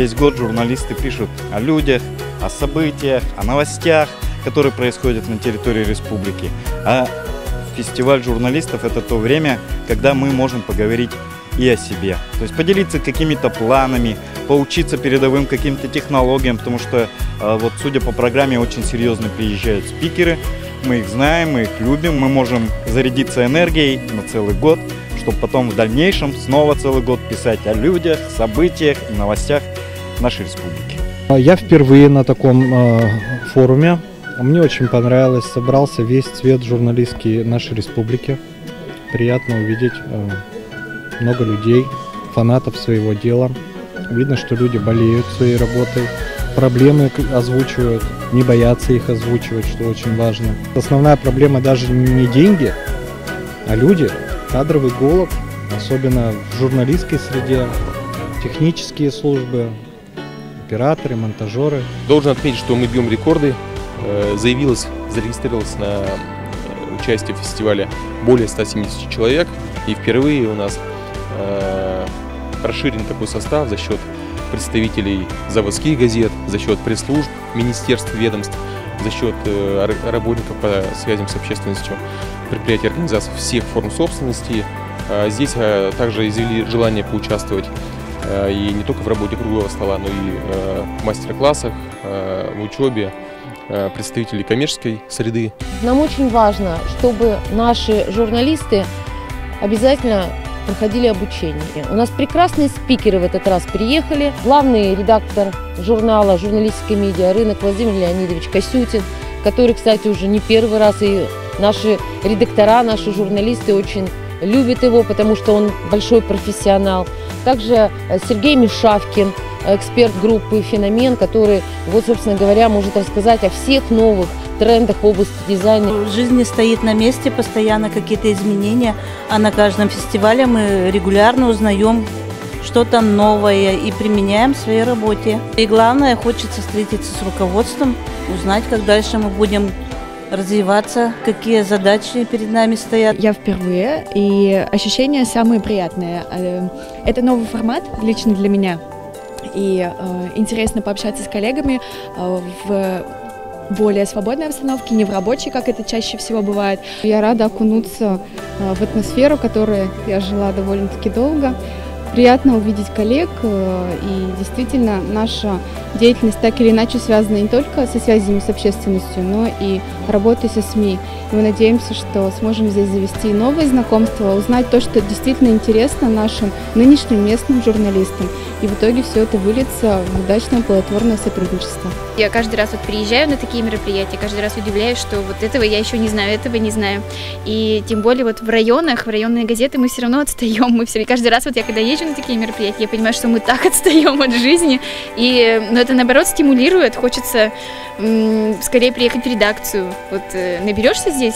весь год журналисты пишут о людях, о событиях, о новостях, которые происходят на территории республики. А фестиваль журналистов – это то время, когда мы можем поговорить и о себе. То есть поделиться какими-то планами, поучиться передовым каким-то технологиям, потому что, вот судя по программе, очень серьезно приезжают спикеры. Мы их знаем, мы их любим, мы можем зарядиться энергией на целый год, чтобы потом в дальнейшем снова целый год писать о людях, событиях и новостях нашей республики. Я впервые на таком форуме. Мне очень понравилось. Собрался весь цвет журналистский нашей республики. Приятно увидеть много людей, фанатов своего дела. Видно, что люди болеют своей работой, проблемы озвучивают, не боятся их озвучивать, что очень важно. Основная проблема даже не деньги, а люди, кадровый голод, особенно в журналистской среде, технические службы, операторы, монтажеры. Должен отметить, что мы бьем рекорды. Зарегистрировалось на участие в фестивале более 170 человек. И впервые у нас расширен такой состав за счет представителей заводских газет, за счет пресс-служб, министерств, ведомств, за счет работников по связям с общественностью, предприятий, организаций всех форм собственности. Здесь также изъявили желание поучаствовать и не только в работе круглого стола, но и в мастер-классах, в учебе представителей коммерческой среды. Нам очень важно, чтобы наши журналисты обязательно проходили обучение. У нас прекрасные спикеры в этот раз приехали. Главный редактор журнала «Журналистика медиа. Рынок» Владимир Леонидович Косютин, который, кстати, уже не первый раз, и наши редактора, наши журналисты очень любят его, потому что он большой профессионал. Также Сергей Мишавкин, эксперт группы «Феномен», который, вот, собственно говоря, может рассказать о всех новых трендах в области дизайна. Жизнь не стоит на месте, постоянно какие-то изменения, а на каждом фестивале мы регулярно узнаем что-то новое и применяем в своей работе. И главное, хочется встретиться с руководством, узнать, как дальше мы будем развиваться, какие задачи перед нами стоят. Я впервые, и ощущения самые приятные. Это новый формат лично для меня, и интересно пообщаться с коллегами в более свободной обстановке, не в рабочей, как это чаще всего бывает. Я рада окунуться в атмосферу, в которой я жила довольно-таки долго. Приятно увидеть коллег, и действительно наша деятельность так или иначе связана не только со связями с общественностью, но и работой со СМИ. И мы надеемся, что сможем здесь завести новые знакомства, узнать то, что действительно интересно нашим нынешним местным журналистам. И в итоге все это выльется в удачное плодотворное сотрудничество. Я каждый раз приезжаю на такие мероприятия, каждый раз удивляюсь, что вот этого я еще не знаю, этого не знаю. И тем более вот в районах, в районные газеты мы все равно отстаем. Каждый раз я когда езжу на такие мероприятия, я понимаю, что мы так отстаем от жизни. Но это наоборот стимулирует, хочется скорее приехать в редакцию. Вот наберешься здесь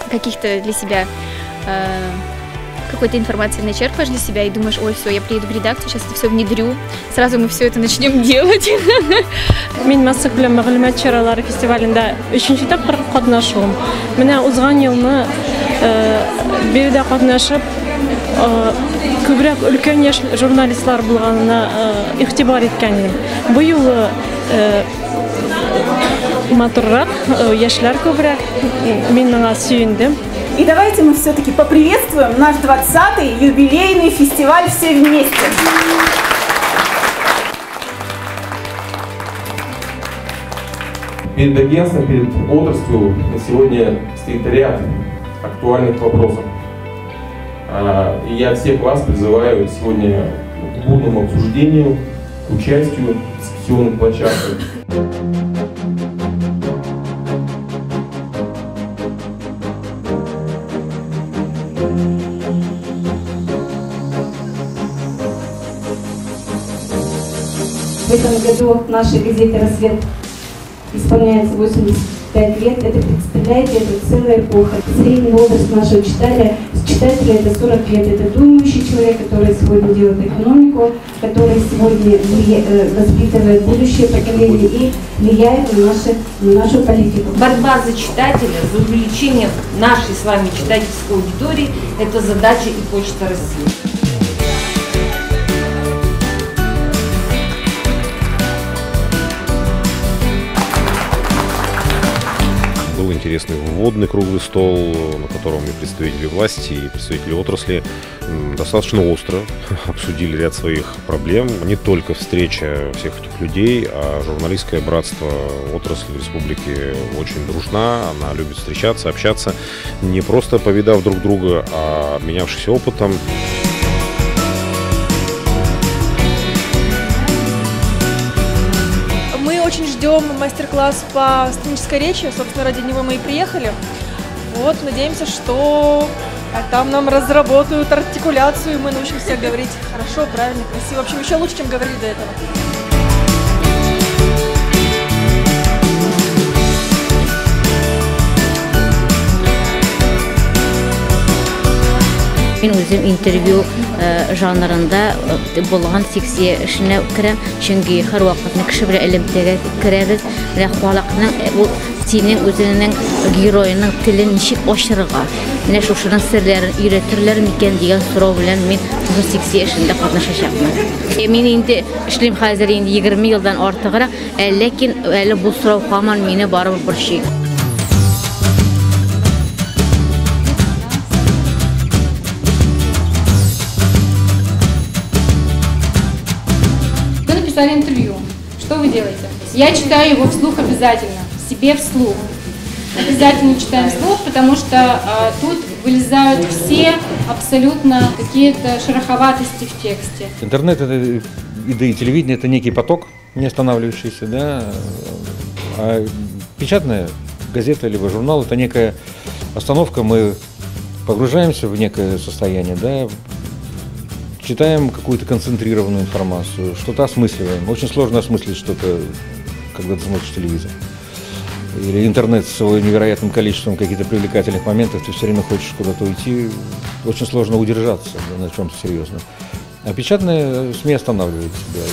каких-то для себя какой-то информации, начерпаешь для себя и думаешь: ой, все, я приеду в редакцию, сейчас это все внедрю, сразу мы все это начнем делать. Мен Массак белән мәгълүмат чаралары фестивалендә 3-нче тапкыр катнашуым. Менә узган елны биредә катнашып, күбрәк өлкән яшь журналистлар булганына игътибар иткән идем. Бу юлы матуррак, яшьләр күбрәк, мин моңа сөендем. И давайте мы все-таки поприветствуем наш 20-й юбилейный фестиваль «Все вместе». Перед агентством, перед отраслью на сегодня стоит ряд актуальных вопросов. И я всех вас призываю сегодня к бурному обсуждению, к участию в дискуссионных площадках. В этом году нашей газете «Рассвет» исполняется 85 лет. Это, представляете, это целая эпоха. Средний возраст нашего читателя это 40 лет. Это думающий человек, который сегодня делает экономику, который сегодня воспитывает будущее поколение и влияет на нашу политику. Борьба за читателя, за увеличение нашей с вами читательской аудитории – это задача и Почты России. интересный вводный круглый стол, на котором и представители власти, и представители отрасли достаточно остро обсудили ряд своих проблем. Не только встреча всех этих людей, а журналистское братство отрасли в республике очень дружна, она любит встречаться, общаться, не просто повидав друг друга, а обменявшись опытом. Очень ждем мастер-класс по сценической речи, собственно, ради него мы и приехали. Вот, надеемся, что там нам разработают артикуляцию, и мы научимся говорить хорошо, правильно, красиво. В общем, еще лучше, чем говорили до этого. Мен өзім интервью жанрында болған секция ішіне кірем, чөнки һәр вакытны кеше белән элемтәгә керәбез. Менә халыкның бу синең үзенең героеның телен ничек ачырга, менә шушының серләрен өйрәтерләр микән дигән сорау белән мин бу секция эшендә катнашачакмын. Мин инде эшлим хәзер инде 20 елдан артыграк, ләкин әле бу сорау һаман мине барып борчый. Интервью. Что вы делаете? Я читаю его вслух обязательно, себе вслух. Обязательно читаем вслух, потому что тут вылезают все абсолютно какие-то шероховатости в тексте. Интернет это, и телевидение это некий поток, не останавливающийся, да? А печатная газета либо журнал это некая остановка, мы погружаемся в некое состояние, да? Читаем какую-то концентрированную информацию, что-то осмысливаем. Очень сложно осмыслить что-то, когда ты смотришь телевизор. Или интернет с его невероятным количеством каких-то привлекательных моментов, ты все время хочешь куда-то уйти. Очень сложно удержаться на чем-то серьезном. А печатные СМИ останавливают себя.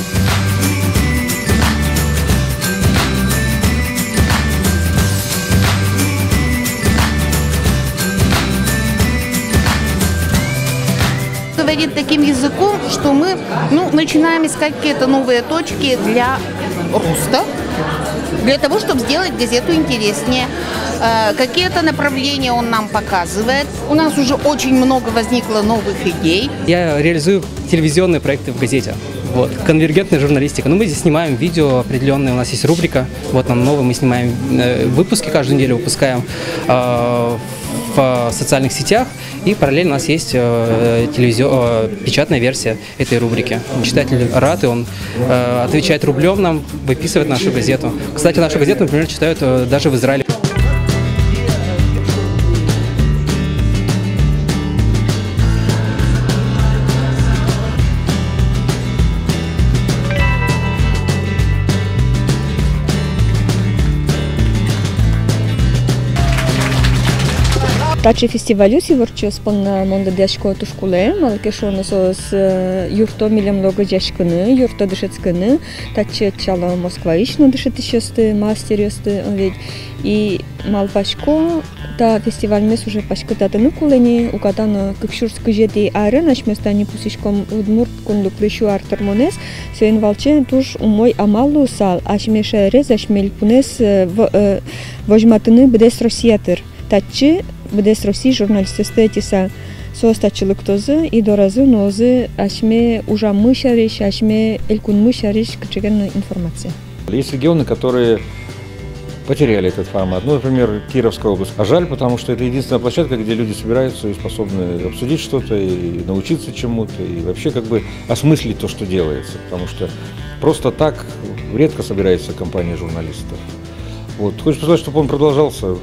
Говорит таким языком, что мы начинаем искать какие-то новые точки для роста, для того, чтобы сделать газету интереснее. Какие-то направления он нам показывает. У нас уже очень много возникло новых идей. Я реализую телевизионные проекты в газете. Вот, конвергентная журналистика. Мы здесь снимаем видео определенные, у нас есть рубрика, вот нам новый, мы снимаем выпуски, каждую неделю выпускаем в социальных сетях, и параллельно у нас есть печатная версия этой рубрики. Читатель рад, и он отвечает рублем нам, выписывает нашу газету. Кстати, нашу газету, например, читают даже в Израиле. Тачи фестивалю сиворчу спонна монда дешко тушкуле, малке шоны сос юрто милем лого дешкыны, юрто дышецкыны, тачи чала Москва ишно дышетишесты, мастересты, ведь и малпашко та фестиваль мес уже пашко татыны кулени, укатана кыкшурскы жети ары, наш местани пусишком удмурт кундуклышу артармонес, свен валчен туш умой амалу сал, ашмешерез, ашмельпунес вожматыны бдес Россиятыр. Тачи бдес России журналистисты тиса состачылык тозы и доразы нозы ашме ужамы шариш, ашме элькунмы шариш кычыган информация. Есть регионы, которые потеряли этот формат. Например, Кировская область. А жаль, потому что это единственная площадка, где люди собираются и способны обсудить что-то, и научиться чему-то, и вообще осмыслить то, что делается. Потому что просто так редко собирается компания журналистов. Вот. Хочешь сказать, чтобы он продолжался?